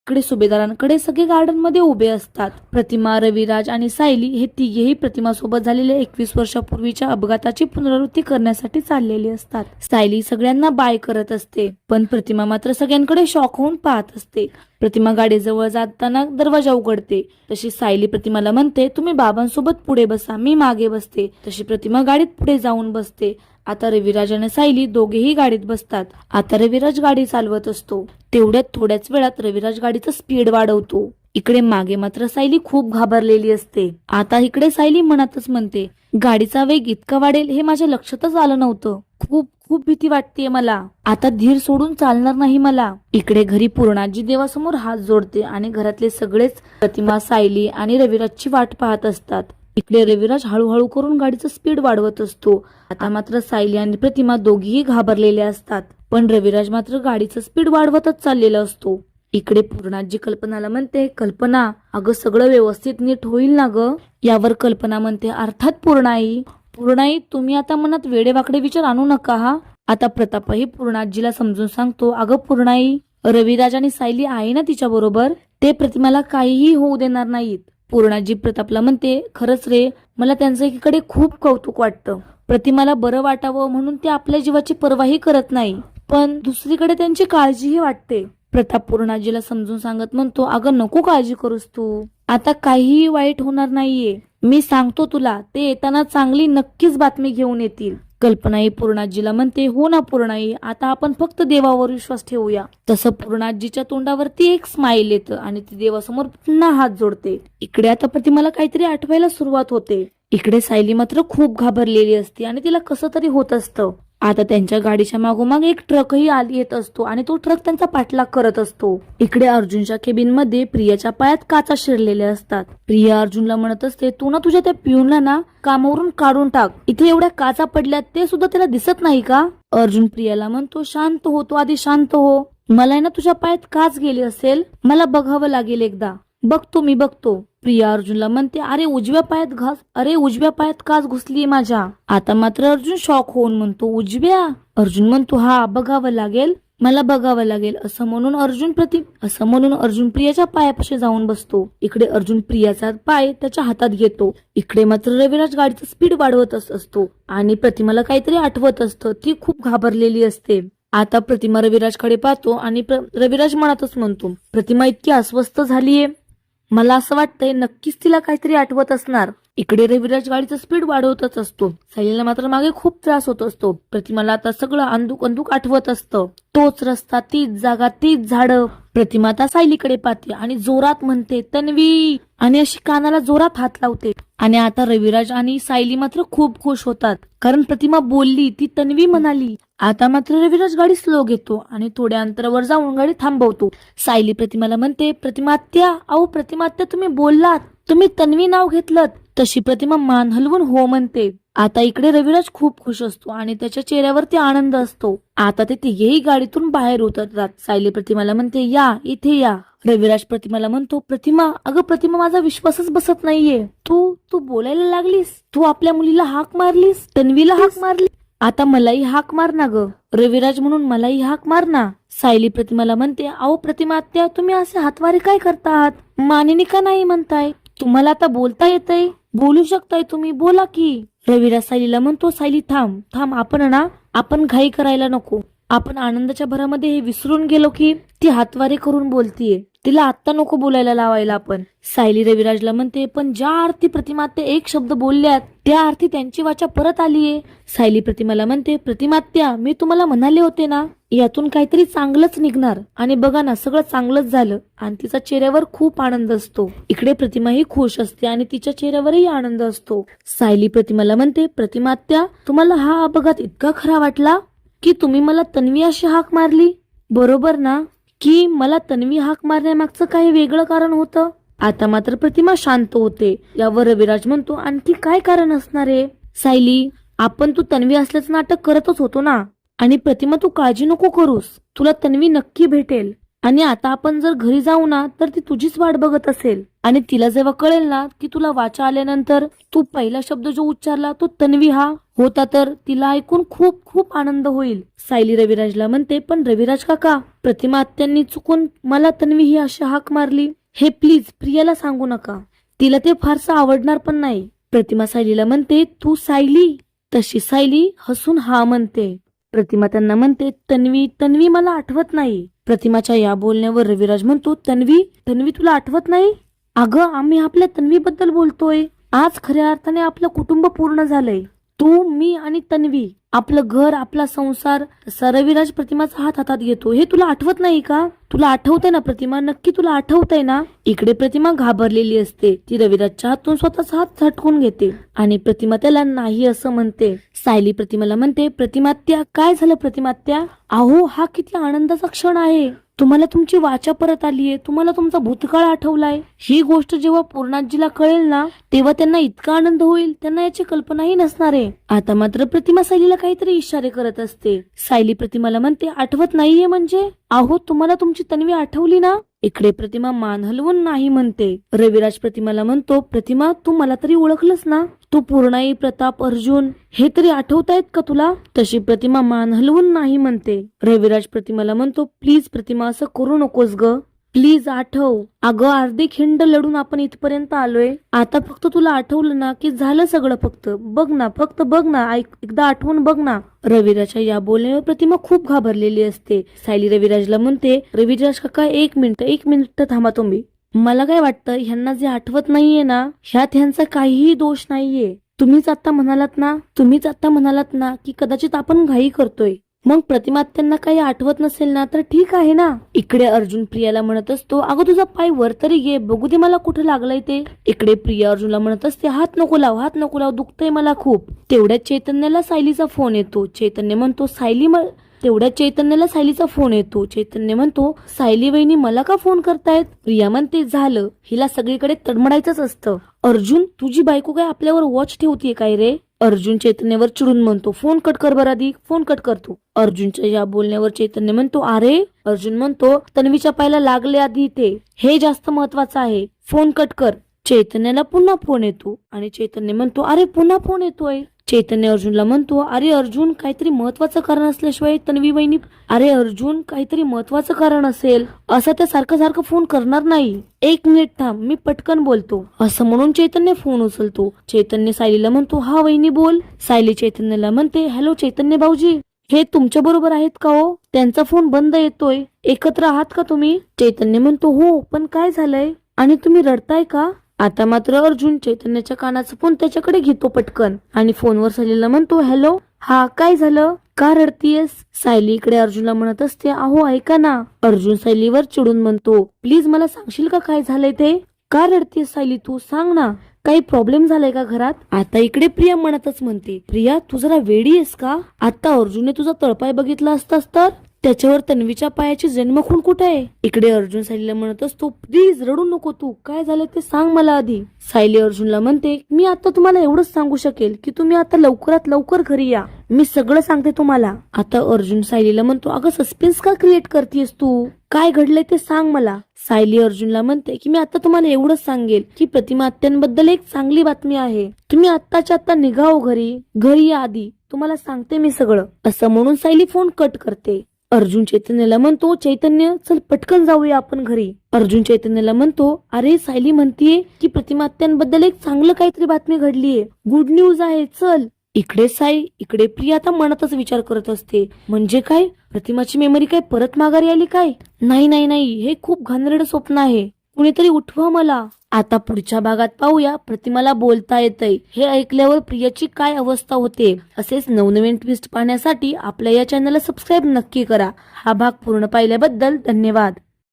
इकडे सुभेदारांकडे सगळे गार्डन मध्ये उभे असतात. प्रतिमा, रविराज आणि सायली हे तिघेही प्रतिमा सोबत झालेल्या 21 वर्षापूर्वीच्या अपघाताची पुनरावृत्ती करण्यासाठी चाललेली असतात. सायली सगळ्यांना बाय करत असते, पण प्रतिमा मात्र सगळ्यांकडे शॉक होऊन पाहत असते. प्रतिमा गाडीजवळ जाताना दरवाजा उघडते. तशी सायली प्रतिमाला म्हणते, तुम्ही बाबांसोबत पुढे बसा, मी मागे बसते. तशी प्रतिमा गाडीत पुढे जाऊन बसते. आता रविराज आणि सायली दोघेही गाडीत बसतात. आता रविराज गाडी चालवत असतो. तेवढ्यात थोड्याच वेळात रविराज गाडीचं स्पीड वाढवतो. इकडे मागे मात्र सायली खूप घाबरलेली असते. आता इकडे सायली मनातच म्हणते, गाडीचा वेग इतका वाढेल हे माझ्या लक्षातच आलं नव्हतं. खूप खूप भीती वाटतेय मला. आता धीर सोडून चालणार नाही मला. इकडे घरी पूर्णाजी देवासमोर हात जोडते आणि घरातले सगळेच प्रतिमा, सायली आणि रविराजची वाट पाहत असतात. इकडे रविराज हळूहळू करून गाडीचं स्पीड वाढवत असतो. आता मात्र सायली आणि प्रतिमा दोघीही घाबरलेले असतात, पण रविराज मात्र गाडीचं स्पीड वाढवतच चाललेला असतो. इकडे पूर्णाजी कल्पनाला म्हणते, कल्पना अगं सगळं व्यवस्थित नीट होईल ना ग. यावर कल्पना म्हणते, अर्थात पूर्णाई तुम्ही आता मनात वेडेवाकडे विचार आणू नका हा. आता प्रतापही पूर्णाजीला समजून सांगतो, अगं पूर्णाई, रविराज आणि सायली आहे ना तिच्या बरोबर, ते प्रतिमाला काहीही होऊ देणार नाहीत. पूर्णाजी प्रतापला म्हणते, खरंच रे, मला त्यांचं एकीकडे खूप कौतुक वाटतं. प्रतिमाला बरं वाटावं म्हणून ते आपल्या जीवाची पर्वाही करत नाही, पण दुसरीकडे त्यांची काळजीही वाटते. प्रताप पूर्णाजीला समजून सांगत म्हणतो, अगं नको काळजी करूस तू, आता काहीही वाईट होणार नाहीये. मी सांगतो तुला, ते येताना चांगली नक्कीच बातमी घेऊन येतील. कल्पनाई पूर्णाजीला म्हणते, हो ना पूर्णाई, आता आपण फक्त देवावर विश्वास ठेवूया. तसं पूर्णाजीच्या तोंडावरती एक स्माइल येतं आणि ती देवासमोर पुन्हा हात जोडते. इकडे आता प्रतिमाला काहीतरी आठवायला सुरुवात होते. इकडे सायली मात्र खूप घाबरलेली असते आणि तिला कसं तरी होत असतं. आता त्यांच्या गाडीच्या मागोमाग एक ट्रकही येत असतो आणि तो ट्रक त्यांचा पाठलाग करत असतो. इकडे अर्जुनच्या केबिन मध्ये प्रियाच्या पायात काचा शिरलेल्या असतात. प्रिया अर्जुनला म्हणत असते, तू ना तुझ्या त्या पिऊनला ना कामावरून काढून टाक. इथे एवढ्या काचा पडल्यात ते सुद्धा त्याला दिसत नाही का. अर्जुन प्रियाला म्हणतो, शांत हो, तू आधी शांत हो. मला ना तुझ्या पायात काच गेली असेल, मला बघावं लागेल एकदा. मी बघतो. प्रिया अर्जुनला म्हणते, अरे उजव्या पायात काच घुसलीये माझ्या. आता मात्र अर्जुन शॉक होऊन म्हणतो, उजव्या. अर्जुन म्हणतो, हा बघावं लागेल, मला बघावं लागेल. असं म्हणून अर्जुन प्रियाच्या पायापाशी जाऊन बसतो. इकडे अर्जुन प्रियाचा पाय त्याच्या हातात घेतो. इकडे मात्र रविराज गाडीचा स्पीड वाढवत असतो आणि प्रतिमाला काहीतरी आठवत असतं. ती खूप घाबरलेली असते. आता प्रतिमा रविराजकडे पाहतो आणि रविराज मनातच म्हणतो, प्रतिमा इतकी अस्वस्थ झालीये, मला असं वाटतंय नक्कीच तिला काहीतरी आठवत असणार. इकडे रविराज गाडीचा स्पीड वाढवतच असतो. सायलीला मात्र मागे खूप त्रास होत असतो. प्रतिमाला आता सगळं अंदूक आठवत असतं. तोच रस्ता, तीच जागा, तीच झाडं. प्रतिमा आता सायलीकडे पाहते आणि जोरात म्हणते, तन्वी, आणि अशी कानाला जोरात हात लावते. आणि आता रविराज आणि सायली मात्र खूप खुश होतात, कारण प्रतिमा बोलली, ती तन्वी म्हणाली. आता मात्र रविराज गाडी स्लो घेतो आणि थोड्या अंतरावर जाऊन गाडी थांबवतो. सायली प्रतिमाला म्हणते, प्रतिमा आत्या, तुम्ही बोललात, तुम्ही तन्वी नाव घेतलं. तशी प्रतिमा मान हलवून हो म्हणते. आता इकडे रविराज खूप खुश असतो आणि त्याच्या चेहऱ्यावरती आनंद असतो. आता ते तिघेही गाडीतून बाहेर उतरतात. सायली प्रतिमाला म्हणते, या इथे या. रविराज प्रतिमाला म्हणतो, प्रतिमा माझा विश्वासच बसत नाहीये. तू बोलायला लागलीस, तू आपल्या मुलीला हाक मारलीस, तन्वीला हाक मारली, आता मलाही हाक मार ना ग. रविराज म्हणून मलाही हाक मार ना. सायली प्रतिमाला म्हणते, प्रतिमा आत्या, तुम्ही असे हातवारे काय करतात, मानिनी का नाही म्हणताय, तुम्हाला आता बोलता येतंय, बोलू शकताय तुम्ही, बोला की. रविराज सायलीला म्हणतो, सायली थांब, आपण घाई करायला नको. आपण आनंदाच्या भरामध्ये हे विसरून गेलो की ती हातवारे करून बोलतीये, तिला आत्ता नको बोलायला लावायला आपण. सायली रविराजला म्हणते, पण ज्या अर्थी प्रतिमात्या एक शब्द बोलल्यात त्या अर्थी त्यांची वाचा परत आलीये. सायली प्रतिमाला म्हणते, प्रतिमात्या, मी तुम्हाला म्हणाले होते ना, यातून काहीतरी चांगलंच निघणार. आणि बघा ना, सगळं चांगलंच झालं. आणि तिचा चेहऱ्यावर खूप आनंद असतो. इकडे प्रतिमाही खुश असते आणि तिच्या चेहऱ्यावरही आनंद असतो. सायली प्रतिमाला म्हणते, प्रतिमात्या, तुम्हाला हा अपघात इतका खरा वाटला की तुम्ही मला तन्वी अशी हाक मारली, बरोबर ना, की मला तन्वी हाक मारण्यामागचं काही वेगळं कारण होतं. आता मात्र प्रतिमा शांत होते. यावर रविराज म्हणतो, आणखी काय कारण असणार आहे सायली, आपण तू तन्वी असल्याचं नाटक करतच होतो ना. आणि प्रतिमा, तू काळजी नको करूस, तुला तन्वी नक्की भेटेल. आणि आता आपण जर घरी जाऊ ना तर ती तुझीच वाट बघत असेल. आणि तिला जेव्हा कळेल ना की तुला वाचा आल्यानंतर तू पहिला शब्द जो उच्चारला तो तन्वी हा होता, तर तिला ऐकून खूप खूप आनंद होईल. सायली रविराजला म्हणते, पण रविराज काका, प्रतिमा आत्यांनी चुकून मला तन्वी ही अशी हाक मारली, हे प्लीज प्रियाला सांगू नका, तिला ते फारसं आवडणार पण नाही. प्रतिमा सायलीला म्हणते, तू सायली? तशी सायली हसून हा म्हणते. प्रतिमा त्यांना म्हणते, तन्वी तन्वी मला आठवत नाही. प्रतिमाच्या या बोलण्यावर रविराज म्हणतो, तन्वी तन्वी तुला आठवत नाही? अगं, आम्ही आपल्या तन्वी बद्दल बोलतोय. आज खऱ्या अर्थाने आपलं कुटुंब पूर्ण झालंय. तू, मी आणि तन्वी, आपलं घर, आपला संसार. रविराज प्रतिमाचा हात हातात घेतो. हे तुला आठवत नाही का? तुला आठवतंय ना प्रतिमा? नक्की तुला आठवतंय ना? इकडे प्रतिमा घाबरलेली असते. ती रविराजच्या हातून स्वतःचा हात झटकून घेते आणि प्रतिमा त्याला नाही असं म्हणते. सायली प्रतिमाला म्हणते, प्रतिमात्या काय झालं? प्रतिमात्या, अहो हा किती आनंदाचा क्षण आहे. तुम्हाला तुमची वाचा परत आलीये, तुम्हाला तुमचा भूतकाळ आठवलाय. ही गोष्ट जेव्हा पूर्णाजीला कळेल ना तेव्हा त्यांना इतका आनंद होईल, त्यांना याची कल्पनाही नसणार आहे. आता मात्र प्रतिमा सायलीला काहीतरी इशारे करत असते. सायली प्रतिमाला म्हणते, आठवत नाहीये म्हणजे? अहो तुम्हाला तुमची तन्वी आठवली ना? इकडे प्रतिमा मान हलवून नाही म्हणते. रविराज प्रतिमाला म्हणतो, प्रतिमा तू मला तरी ओळखलंस ना? तू पूर्णाई, प्रताप, अर्जुन हे तरी आठवतायत का तुला? तशी प्रतिमा मान हलवून नाही म्हणते. रविराज प्रतिमाला म्हणतो, प्लीज प्रतिमा असं करू नकोस ग, प्लीज आठव. अगं अर्धी खिंड लढून आपण इथपर्यंत आलोय. आता फक्त तुला आठवलं ना की झालं सगळं. फक्त बघ ना, फक्त बघ ना, एकदा आठवून बघ ना. रविराजच्या या बोलण्यावर प्रतिमा खूप घाबरलेली असते. सायली रविराजला म्हणते, रविराज काका एक मिनिट थांबा तुम्ही. मला काय वाटतं, ह्यांना जे आठवत नाहीये ना ह्यात ह्यांचा काहीही दोष नाहीये. तुम्हीच आता म्हणालात ना की कदाचित आपण घाई करतोय. मग प्रतिमा त्यांना काही आठवत नसेल ना तर ठीक आहे ना. इकडे अर्जुन प्रियाला म्हणत असतो, अगं तुझा पाय वर तरी घे, बघू दे मला कुठे लागलंय ते. इकडे प्रिया अर्जुनला म्हणत असते, हात नको लाव, दुखतंय मला खूप. तेवढ्यात चैतन्याला सायलीचा फोन येतो. चैतन्य म्हणतो, सायली वहिनी मला का फोन करतायत? प्रिया म्हणते, झालं, हिला सगळीकडे तडमडायचंच असतं. अर्जुन, तुझी बायको काय आपल्यावर वॉच ठेवतीये काय रे? अर्जुन चैतन्यावर चिडून म्हणतो, फोन कट कर बरं आधी, फोन कट करतो. अर्जुनच्या या बोलण्यावर चैतन्य म्हणतो, अरे अर्जुन म्हणतो, तन्वीच्या पायाला लागले आधी ते, हे जास्त महत्वाचं आहे, फोन कट कर. चैतन्याला पुन्हा फोन येतो आणि चैतन्य म्हणतो, अरे पुन्हा फोन येतोय. चैतन्य अर्जुनला म्हणतो, अरे अर्जुन काहीतरी महत्वाचं कारण असल्याशिवाय तन्वी वहिनी, अरे अर्जुन काहीतरी महत्वाचं कारण असेल, असं त्या सारखं फोन करणार नाही. एक मिनिट थांब, मी पटकन बोलतो, असं म्हणून चैतन्य फोन उचलतो. चैतन्य सायलीला म्हणतो, हा वहिनी बोल. सायली चैतन्यला म्हणते, हॅलो चैतन्य भाऊजी, हे तुमच्या बरोबर आहेत का हो? त्यांचा फोन बंद येतोय, एकत्र आहात का तुम्ही? चैतन्य म्हणतो, हो, पण काय झालंय आणि तुम्ही रडताय का? आता मात्र अर्जुन चैतन्याच्या कानाचा फोन त्याच्याकडे घेतो पटकन आणि फोनवर सायलीला म्हणतो, हॅलो, हा काय झालं, का रडतीयस? सायली इकडे अर्जुनला म्हणत असते, अहो ऐका ना. अर्जुन सायलीवर चिडून म्हणतो, प्लीज मला सांगशील का काय झालंय ते? का रडतीयस सायली, तू सांग ना, काही प्रॉब्लेम झालाय का घरात? आता इकडे प्रिया म्हणतच म्हणते, प्रिया तू जरा वेडी आहेस का? आता अर्जुनने तुझा तळपाय बघितला असतास तर त्याच्यावर तन्वीच्या पायाची जन्मखून कुठे आहे? इकडे अर्जुन सायलीला म्हणत असतो, प्लीज रडू नको तू, काय झालं ते सांग मला आधी. सायली अर्जुनला म्हणते, मी आता तुम्हाला एवढंच सांगू शकेल की तुम्ही आता लवकरात लवकर घरी या, मी सगळं सांगते तुम्हाला. आता अर्जुन सायलीला म्हणतो, अगं सस्पेन्स का क्रिएट करतेस तू, काय घडलंय ते सांग मला. सायली अर्जुनला म्हणते की मी आता तुम्हाला एवढंच सांगेल की प्रतिमा आत्यांबद्दल एक चांगली बातमी आहे, तुम्ही आत्ताच्या आत्ता निघाओ घरी या आधी, तुम्हाला सांगते मी सगळं. असं म्हणून सायली फोन कट करते. अर्जुन चैतन्याला म्हणतो, चैतन्य चल पटकन जाऊया आपण घरी. अर्जुन चैतन्याला म्हणतो, अरे सायली म्हणतीये की प्रतिमा आत्यांबद्दल एक चांगलं काहीतरी बातमी घडलीये, गुड न्यूज आहे, चल. इकडे प्रिया आता मनातच विचार करत असते, म्हणजे काय, प्रतिमाची मेमरी काय परत माघारी आली काय? नाही, हे खूप घाणेरडं स्वप्न आहे, कुणीतरी उठवा मला. आता पुढच्या भागात पाहूया प्रतिमाला बोलता येतंय हे ऐकल्यावर प्रियाची काय अवस्था होते. असेच नवनवीन ट्विस्ट पाहण्यासाठी आपल्या या चॅनलला सबस्क्राईब नक्की करा. हा भाग पूर्ण पाहिल्याबद्दल धन्यवाद.